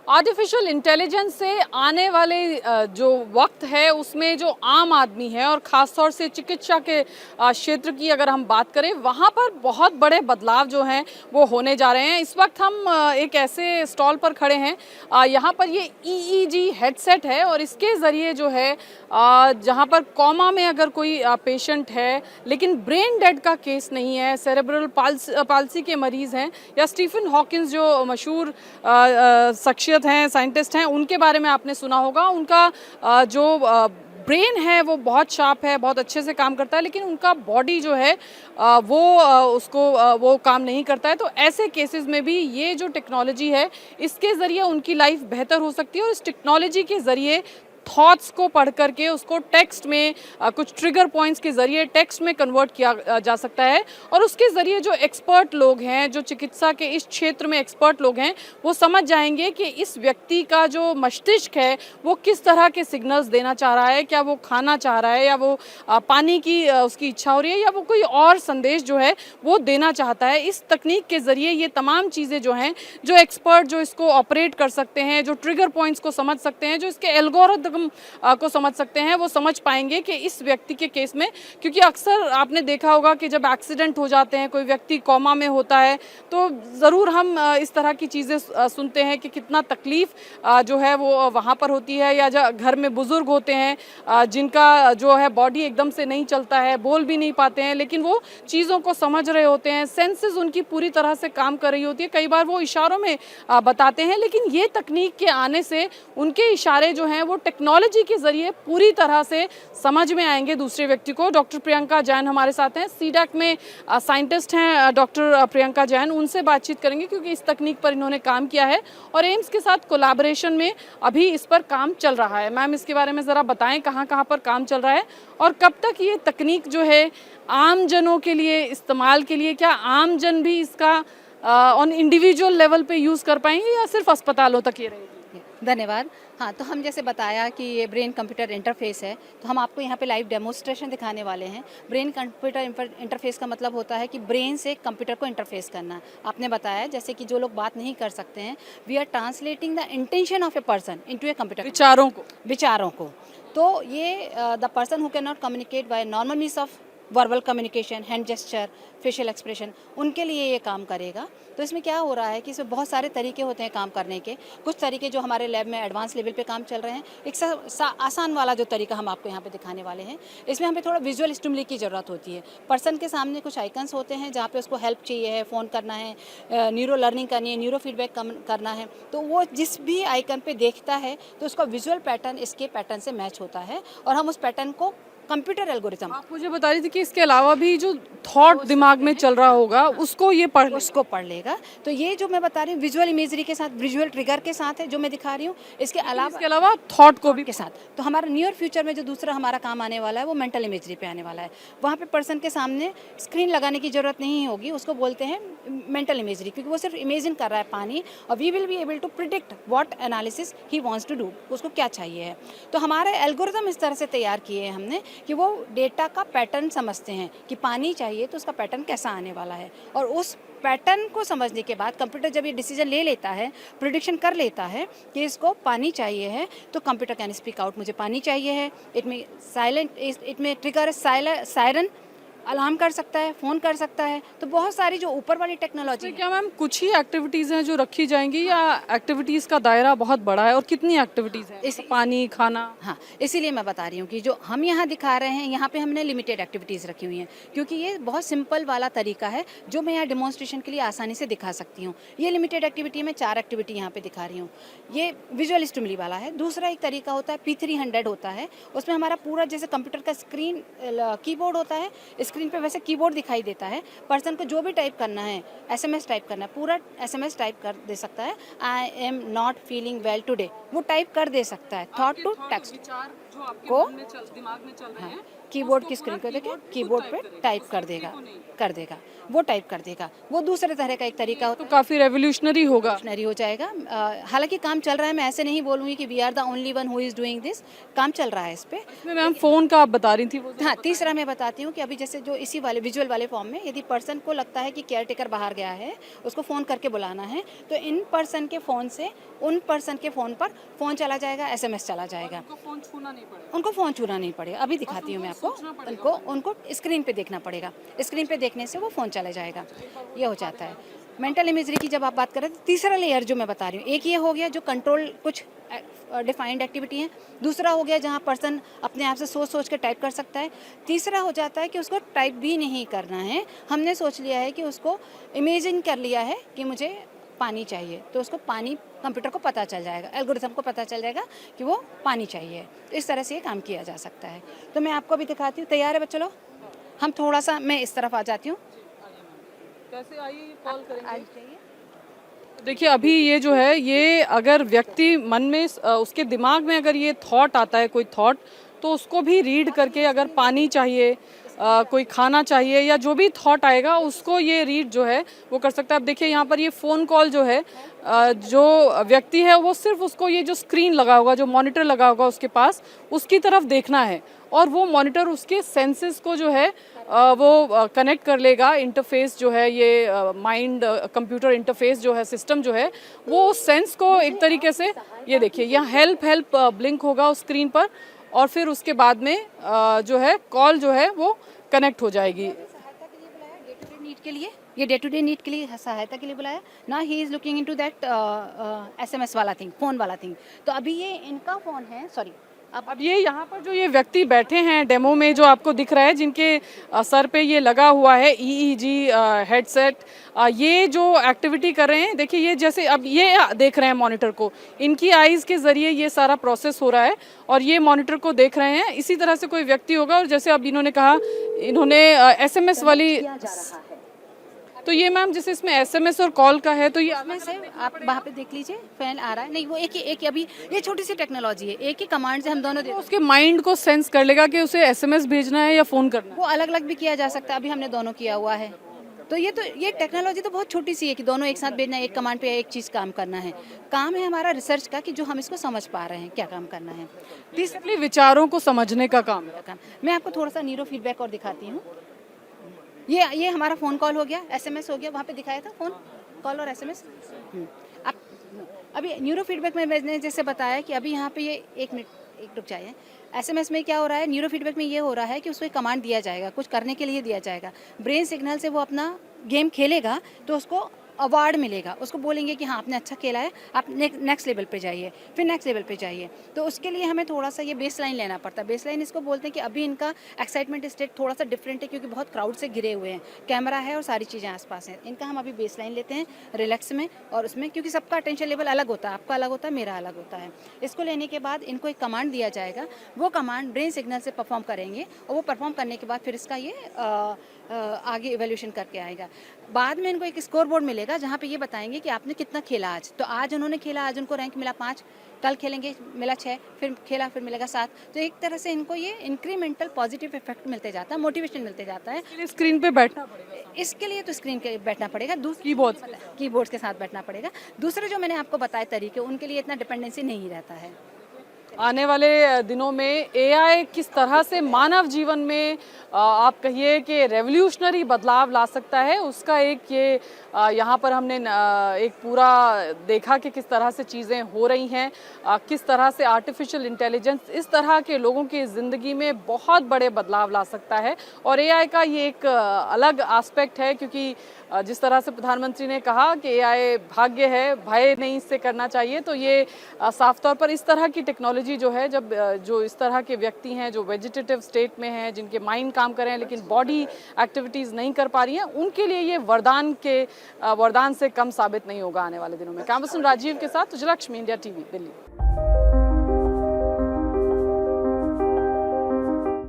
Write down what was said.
Artificial intelligence से आने वाले जो वक्त है उसमें जो आम आदमी है और ख़ासतौर से चिकित्सा के क्षेत्र की अगर हम बात करें वहाँ पर बहुत बड़े बदलाव जो हैं वो होने जा रहे हैं। इस वक्त हम एक ऐसे स्टॉल पर खड़े हैं, यहाँ पर ये ईईजी हेडसेट है और इसके ज़रिए जो है जहाँ पर कोमा में अगर कोई पेशेंट है लेकिन ब्रेन डेड का केस नहीं है, सेरेब्रल पाल्सी के मरीज़ हैं या स्टीफन हॉकिंस जो मशहूर शख्सियत हैं, साइंटिस्ट हैं, उनके बारे में आपने सुना होगा। उनका जो ब्रेन है वो बहुत शार्प है, बहुत अच्छे से काम करता है, लेकिन उनका बॉडी जो है वो उसको वो काम नहीं करता है। तो ऐसे केसेस में भी ये जो टेक्नोलॉजी है इसके ज़रिए उनकी लाइफ बेहतर हो सकती है और इस टेक्नोलॉजी के ज़रिए थॉट्स को पढ़ करके उसको टेक्स्ट में कुछ ट्रिगर पॉइंट्स के ज़रिए टेक्स्ट में कन्वर्ट किया जा सकता है और उसके ज़रिए जो एक्सपर्ट लोग हैं, जो चिकित्सा के इस क्षेत्र में एक्सपर्ट लोग हैं, वो समझ जाएंगे कि इस व्यक्ति का जो मस्तिष्क है वो किस तरह के सिग्नल्स देना चाह रहा है, क्या वो खाना चाह रहा है या वो पानी की उसकी इच्छा हो रही है या वो कोई और संदेश जो है वो देना चाहता है। इस तकनीक के ज़रिए ये तमाम चीज़ें जो हैं, जो एक्सपर्ट जो इसको ऑपरेट कर सकते हैं, जो ट्रिगर पॉइंट्स को समझ सकते हैं, जो इसके एल्गोरिथम को समझ सकते हैं, वो समझ पाएंगे कि इस व्यक्ति के केस में, क्योंकि अक्सर आपने देखा होगा कि जब एक्सीडेंट हो जाते हैं, कोई व्यक्ति कोमा में होता है, तो ज़रूर हम इस तरह की चीज़ें सुनते हैं कि कितना तकलीफ़ जो है वो वहाँ पर होती है, या घर में बुज़ुर्ग होते हैं जिनका जो है बॉडी एकदम से नहीं चलता है, बोल भी नहीं पाते हैं, लेकिन वो चीज़ों को समझ रहे होते हैं, सेंसेस उनकी पूरी तरह से काम कर रही होती है, कई बार वो इशारों में बताते हैं, लेकिन ये तकनीक के आने से उनके इशारे जो हैं वो टेक्नोलॉजी के ज़रिए पूरी तरह से समझ में आएंगे दूसरे व्यक्ति को। डॉक्टर प्रियंका जैन हमारे साथ हैं, सीडैक में साइंटिस्ट हैं डॉक्टर प्रियंका जैन, उनसे बातचीत करेंगे क्योंकि इस तकनीक पर इन्होंने काम किया है और एम्स के साथ कोलैबोरेशन में अभी इस पर काम चल रहा है। मैम, इसके बारे में ज़रा बताएं कहाँ कहाँ पर काम चल रहा है और कब तक ये तकनीक जो है आम जनों के लिए इस्तेमाल के लिए, क्या आम जन भी इसका ऑन इंडिविजुअल लेवल पे यूज़ कर पाएंगे या सिर्फ अस्पतालों तक ये रहेगी? धन्यवाद। हाँ, तो हम जैसे बताया कि ये ब्रेन कंप्यूटर इंटरफेस है, तो हम आपको यहाँ पे लाइव डेमोन्स्ट्रेशन दिखाने वाले हैं। ब्रेन कंप्यूटर इंटरफेस का मतलब होता है कि ब्रेन से कंप्यूटर को इंटरफेस करना। आपने बताया जैसे कि जो लोग बात नहीं कर सकते हैं, we are translating the intention of a person into a computer, विचारों को। तो ये the person who can not communicate by normal means of verbal communication, hand gesture, facial expression, उनके लिए ये काम करेगा। तो इसमें क्या हो रहा है कि इसमें बहुत सारे तरीके होते हैं काम करने के। कुछ तरीके जो हमारे लैब में एडवांस लेवल पे काम चल रहे हैं, एक आसान वाला जो तरीका हम आपको यहाँ पे दिखाने वाले हैं, इसमें हमें थोड़ा विजुअल स्टिमुली की ज़रूरत होती है। पर्सन के सामने कुछ आइकन्स होते हैं जहाँ पे उसको हेल्प चाहिए है, फ़ोन करना है, न्यूरो लर्निंग करनी है, न्यूरो फीडबैक करना है, तो वो जिस भी आइकन पर देखता है तो उसका विजुअल पैटर्न इसके पैटर्न से मैच होता है और हम उस पैटर्न को कंप्यूटर एल्गोरिथम। आप मुझे बता रही थी कि इसके अलावा भी जो थॉट दिमाग में चल रहा होगा उसको ये पढ़ लेगा। तो ये जो मैं बता रही हूँ विजुअल इमेजरी के साथ, विजुअल ट्रिगर के साथ है जो मैं दिखा रही हूँ। इसके अलावा थॉट को भी के साथ, तो हमारा नियर फ्यूचर में जो दूसरा हमारा काम आने वाला है वो मेंटल इमेजरी पे आने वाला है। वहाँ पे पर्सन के सामने स्क्रीन लगाने की जरूरत नहीं होगी, उसको बोलते हैं मेंटल इमेजरी, क्योंकि वो सिर्फ इमेजिन कर रहा है पानी, और we will be able to predict what analysis he wants to do, उसको क्या चाहिए है। तो हमारे एल्गोरिथम इस तरह से तैयार किए हैं हमने कि वो डेटा का पैटर्न समझते हैं कि पानी चाहिए तो उसका पैटर्न कैसा आने वाला है, और उस पैटर्न को समझने के बाद कंप्यूटर जब ये डिसीजन ले लेता है, प्रिडिक्शन कर लेता है कि इसको पानी चाहिए है, तो कंप्यूटर कैन स्पीक आउट मुझे पानी चाहिए है। इट में ट्रिगर सायरन, अलार्म कर सकता है, फ़ोन कर सकता है। तो बहुत सारी जो ऊपर वाली टेक्नोलॉजी। क्या मैम कुछ ही एक्टिविटीज़ हैं जो रखी जाएंगी या एक्टिविटीज़ का दायरा बहुत बड़ा है, और कितनी एक्टिविटीज़ हैं? इस पानी, खाना? हाँ, इसीलिए मैं बता रही हूँ कि जो हम यहाँ दिखा रहे हैं, यहाँ पे हमने लिमिटेड एक्टिविटीज़ रखी हुई हैं, क्योंकि ये बहुत सिंपल वाला तरीका है जो मैं यहाँ डेमोन्स्ट्रेशन के लिए आसानी से दिखा सकती हूँ। ये लिमिटेड एक्टिविटी में 4 एक्टिविटी यहाँ पे दिखा रही हूँ। ये विजुअल स्टिमुली वाला है। दूसरा एक तरीका होता है P300 होता है, उसमें हमारा पूरा जैसे कंप्यूटर का स्क्रीन कीबोर्ड होता है, स्क्रीन पे वैसे कीबोर्ड दिखाई देता है। पर्सन को जो भी टाइप करना है, SMS टाइप करना है, पूरा SMS टाइप कर दे सकता है। I am not feeling well today, वो टाइप कर दे सकता है, थॉट टू टेक्स्ट को दिमाग में चल रहे हैं कीबोर्ड की स्क्रीन को देखे कीबोर्ड पे टाइप कर देगा वो टाइप कर देगा। वो दूसरे तरह का एक तरीका होता तो काफी रेवोल्यूशनरी होगा। है, हो जाएगा। हालांकि काम चल रहा है, मैं ऐसे नहीं बोलूँगी कि we are the only one who is doing this, काम चल रहा है इस पे। इसमें मैम फोन का आप बता रही थी वो हाँ, तीसरा मैं बताती हूँ कि अभी जैसे जो इसी वाले विजुअल वाले फॉर्म में यदि पर्सन को लगता है कि केयर टेकर बाहर गया है, उसको फ़ोन करके बुलाना है, तो इन पर्सन के फ़ोन से उन पर्सन के फ़ोन पर फ़ोन चला जाएगा, SMS चला जाएगा। फोन छूना नहीं पड़ेगा। उनको फ़ोन छूना नहीं पड़ेगा। अभी दिखाती हूँ मैं आपको, उनको स्क्रीन पे देखना पड़ेगा, स्क्रीन पे देखने से वो फ़ोन चला जाएगा, ये हो जाता है। मेंटल इमेजरी की जब आप बात करें तो तीसरा लेयर जो मैं बता रही हूँ, एक ये हो गया जो कंट्रोल कुछ डिफाइंड एक्टिविटी है, दूसरा हो गया जहाँ पर्सन अपने आप से सोच सोच के टाइप कर सकता है, तीसरा हो जाता है कि उसको टाइप भी नहीं करना है, हमने सोच लिया है कि उसको इमेजिन कर लिया है कि मुझे पानी चाहिए, तो उसको पानी कंप्यूटर को पता चल जाएगा, एल्गोरिथम को पता चल जाएगा कि वो पानी चाहिए। तो इस तरह से ये काम किया जा सकता है। तो मैं आपको अभी दिखाती हूँ, तैयार है बच्चों लोग? हम थोड़ा सा, मैं इस तरफ आ जाती हूँ। कैसे आइए कॉल करेंगे? आज चाहिए देखिए अभी ये जो है, ये अगर व्यक्ति मन में उसके दिमाग में अगर ये थॉट आता है, कोई थॉट, तो उसको भी रीड करके अगर पानी चाहिए, कोई खाना चाहिए या जो भी थॉट आएगा उसको ये रीड जो है वो कर सकता है। अब देखिए यहाँ पर ये फ़ोन कॉल जो है, जो व्यक्ति है वो सिर्फ उसको ये जो स्क्रीन लगा होगा, जो मॉनिटर लगा होगा उसके पास, उसकी तरफ देखना है और वो मॉनिटर उसके सेंसेस को जो है वो कनेक्ट कर लेगा। इंटरफेस जो है ये माइंड कंप्यूटर इंटरफेस जो है, सिस्टम जो है, वो उस सेंस को एक तरीके से, ये देखिए यहाँ हेल्प ब्लिंक होगा उस स्क्रीन पर और फिर उसके बाद में जो है कॉल जो है वो कनेक्ट हो जाएगी। सहायता के लिए बुलाया, डे टू डे नीड के लिए, ये डे टू डे नीड के लिए सहायता के लिए बुलाया ना। He is looking into that SMS वाला थिंग, फ़ोन वाला थिंग। तो अभी ये इनका फ़ोन है, सॉरी अब ये यहाँ पर जो ये व्यक्ति बैठे हैं डेमो में जो आपको दिख रहा है, जिनके सर पे ये लगा हुआ है EEG हेडसेट, ये जो एक्टिविटी कर रहे हैं, देखिए ये जैसे अब ये देख रहे हैं मॉनिटर को, इनकी आईज के जरिए ये सारा प्रोसेस हो रहा है और ये मॉनिटर को देख रहे हैं। इसी तरह से कोई व्यक्ति होगा और जैसे अब इन्होंने कहा, इन्होंने SMS वाली, तो ये मैम जैसे इसमें SMS और कॉल का है, तो ये इसमें से आप वहाँ पे देख लीजिए, फैन आ रहा है, नहीं वो एक ही अभी ये छोटी सी टेक्नोलॉजी है, एक ही कमांड से हम दोनों तो उसके माइंड को सेंस कर लेगा कि उसे SMS भेजना है या फ़ोन करना है। वो अलग अलग भी किया जा सकता है, अभी हमने दोनों किया हुआ है। तो ये टेक्नोलॉजी तो बहुत छोटी सी है कि दोनों एक साथ भेजना है, एक कमांड पे एक चीज़ काम करना है। काम है हमारा रिसर्च का कि जो हम इसको समझ पा रहे हैं क्या काम करना है। बेसिकली विचारों को समझने का काम है। काम मैं आपको थोड़ा सा न्यूरो फीडबैक और दिखाती हूँ। ये हमारा फ़ोन कॉल हो गया, SMS हो गया, वहाँ पे दिखाया था फ़ोन कॉल और SMS। अब अभी न्यूरो फीडबैक में मैंने जैसे बताया कि अभी यहाँ पे ये एक मिनट एक रुक जाइए। SMS में क्या हो रहा है, न्यूरो फीडबैक में ये हो रहा है कि उसको एक कमांड दिया जाएगा, कुछ करने के लिए दिया जाएगा, ब्रेन सिग्नल से वो अपना गेम खेलेगा तो उसको अवार्ड मिलेगा, उसको बोलेंगे कि हाँ आपने अच्छा खेला है, आप नेक्स्ट लेवल पे जाइए, फिर नेक्स्ट लेवल पे जाइए। तो उसके लिए हमें थोड़ा सा ये बेस लाइन लेना पड़ता है। बेस लाइन इसको बोलते हैं कि अभी इनका एक्साइटमेंट स्टेट थोड़ा सा डिफरेंट है क्योंकि बहुत क्राउड से घिरे हुए हैं, कैमरा है और सारी चीज़ें आसपास हैं। इनका हम अभी बेस लाइन लेते हैं रिलैक्स में और उसमें, क्योंकि सबका अटेंशन लेवल अलग होता है, आपका अलग होता है, मेरा अलग होता है। इसको लेने के बाद इनको एक कमांड दिया जाएगा, वो कमांड ब्रेन सिग्नल से परफॉर्म करेंगे और वो परफॉर्म करने के बाद फिर इसका ये आगे इवैल्यूएशन करके आएगा। बाद में इनको एक स्कोर बोर्ड मिलेगा जहाँ पे ये बताएंगे कि आपने कितना खेला आज। तो आज उन्होंने खेला, आज उनको रैंक मिला 5, कल खेलेंगे मिला 6, फिर खेला फिर मिलेगा 7। तो एक तरह से इनको ये इंक्रीमेंटल पॉजिटिव इफेक्ट मिलते जाता है, मोटिवेशन मिलते जाता है। स्क्रीन पे बैठना पड़ेगा, इसके लिए तो स्क्रीन के बैठना पड़ेगा, कीबोर्ड के साथ बैठना पड़ेगा। दूसरे जो मैंने आपको बताए तरीके, उनके लिए इतना डिपेंडेंसी नहीं रहता है। आने वाले दिनों में AI किस तरह से मानव जीवन में आप कहिए कि रेवोल्यूशनरी बदलाव ला सकता है, उसका एक ये यहाँ पर हमने एक पूरा देखा कि किस तरह से चीज़ें हो रही हैं, किस तरह से आर्टिफिशियल इंटेलिजेंस इस तरह के लोगों की ज़िंदगी में बहुत बड़े बदलाव ला सकता है। और AI का ये एक अलग एस्पेक्ट है, क्योंकि जिस तरह से प्रधानमंत्री ने कहा कि AI भाग्य है, भय नहीं इससे करना चाहिए। तो ये साफ तौर पर इस तरह की टेक्नोलॉजी जो है, जब जो इस तरह के व्यक्ति हैं जो वेजिटेटिव स्टेट में हैं, जिनके माइंड काम कर रहे हैं लेकिन बॉडी एक्टिविटीज़ नहीं कर पा रही हैं, उनके लिए ये वरदान से कम साबित नहीं होगा आने वाले दिनों में। कैमरा पर्सन राजीव के साथ उजलक्ष्मी, इंडिया TV, दिल्ली।